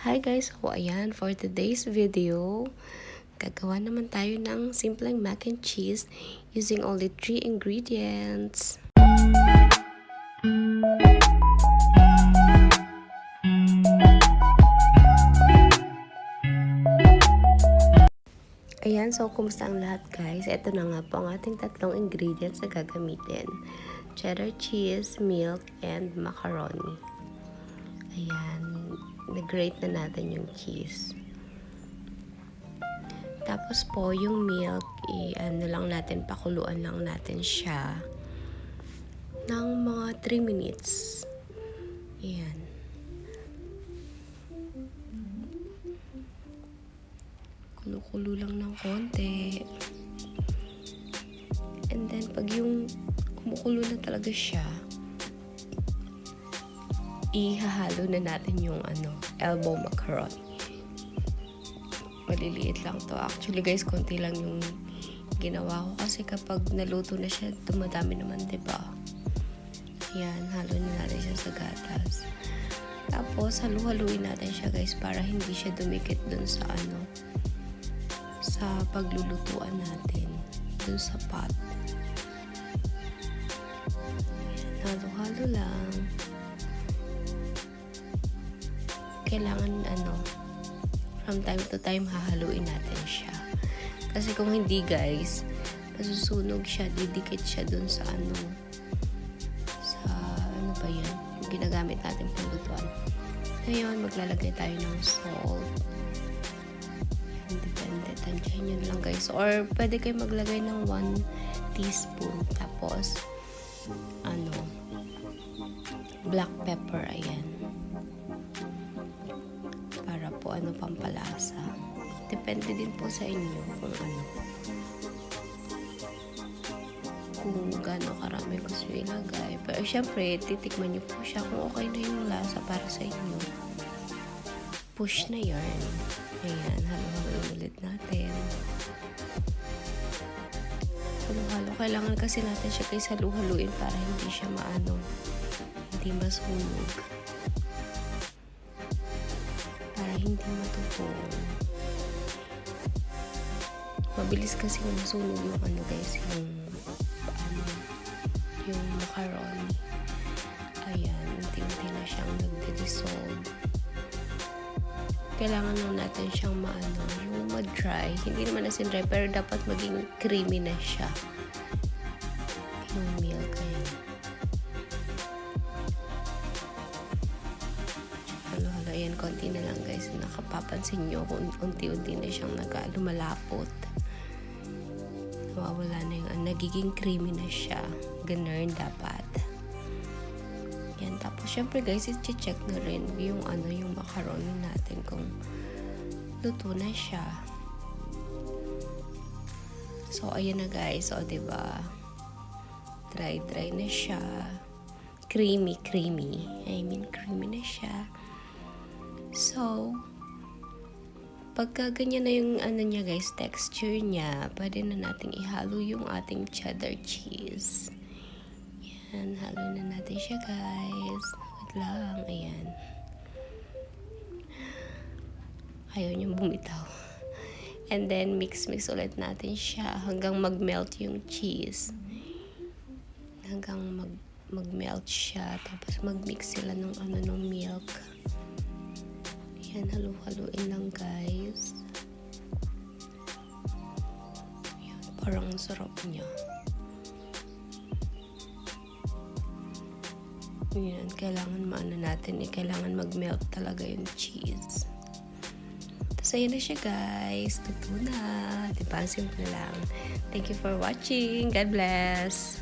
Hi guys! So ayan, for today's video, gagawa naman tayo ng simpleng mac and cheese using only 3 ingredients. Ayan, so kumusta ang lahat guys? Ito na nga po ang ating tatlong ingredients na gagamitin. Cheddar cheese, milk, and macaroni. Ayan, na-grate na natin yung cheese. Tapos po, yung milk, ano lang natin, pakuluan lang natin siya ng mga 3 minutes. Ayan. Kulo-kulo lang ng konti. And then, pag yung kumukulo na talaga siya, ihahalo na natin yung elbow macaroni. Maliliit lang to. Actually guys, konti lang yung ginawa ko kasi kapag naluto na siya, dumadami naman, diba? Ayan, halo na natin siya sa gatas. Tapos, halu-haluin natin siya guys para hindi siya dumikit dun sa sa paglulutuan natin. Dun sa pot. Ayan, halo-halo lang. Kailangan from time to time hahaluin natin siya. Kasi kung hindi guys, masusunog siya, didikit siya dun sa ano ba yan? Yung ginagamit natin panglutuan. Ngayon, maglalagay tayo ng salt. Depende, tansyahin nyo lang guys. Or pwede kayo maglagay ng 1 teaspoon. Tapos, black pepper, ayan. Para po pampalasa. Depende din po sa inyo kung gaano karami gusto ilagay. Pero syempre, titikman nyo po siya kung okay na yung lasa para sa inyo. Push na yarn. Ayan, halo-halo ulit natin. Halo-halo. Kailangan kasi natin siya guys halu-haluin para hindi siya hindi masunog. Para hindi matutong. Mabilis kasi masunog yung guys, yung macaroni. Ayan, unti-unti na siyang nagde-dissolve. Kailangan lang natin siyang yung ma-dry. Hindi naman as in dry, pero dapat maging creamy na siya. Yung milk, ayan. Halo-halo, ayan, konti na lang guys. Nakapapansin nyo kung unti-unti na siyang lumalapot. Nawawala na yung nagiging creamy na siya. Ganun dapat. Yan. Tapos, syempre guys, i-check na rin yung yung macaroni natin kung luto na siya. So, ayan na guys. O, diba? Dry na siya. Creamy. I mean, creamy na siya. So, pagka ganyan na yung niya guys, texture niya, pwede na nating ihalo yung ating cheddar cheese. Yan, halo na natin siya guys. Wait lang, ayan. Ayaw niyang bumitaw. And then, mix ulit natin siya hanggang mag-melt yung cheese. Hanggang mag-melt siya. Tapos, mag-mix sila ng ng milk. Yan, halu-haluin lang guys. Yan, parang sarap niya. Yan, kailangan natin kailangan mag-melt talaga yung cheese. Tapos ayan na siya guys. Luto na. Diba? Simple lang. Thank you for watching. God bless.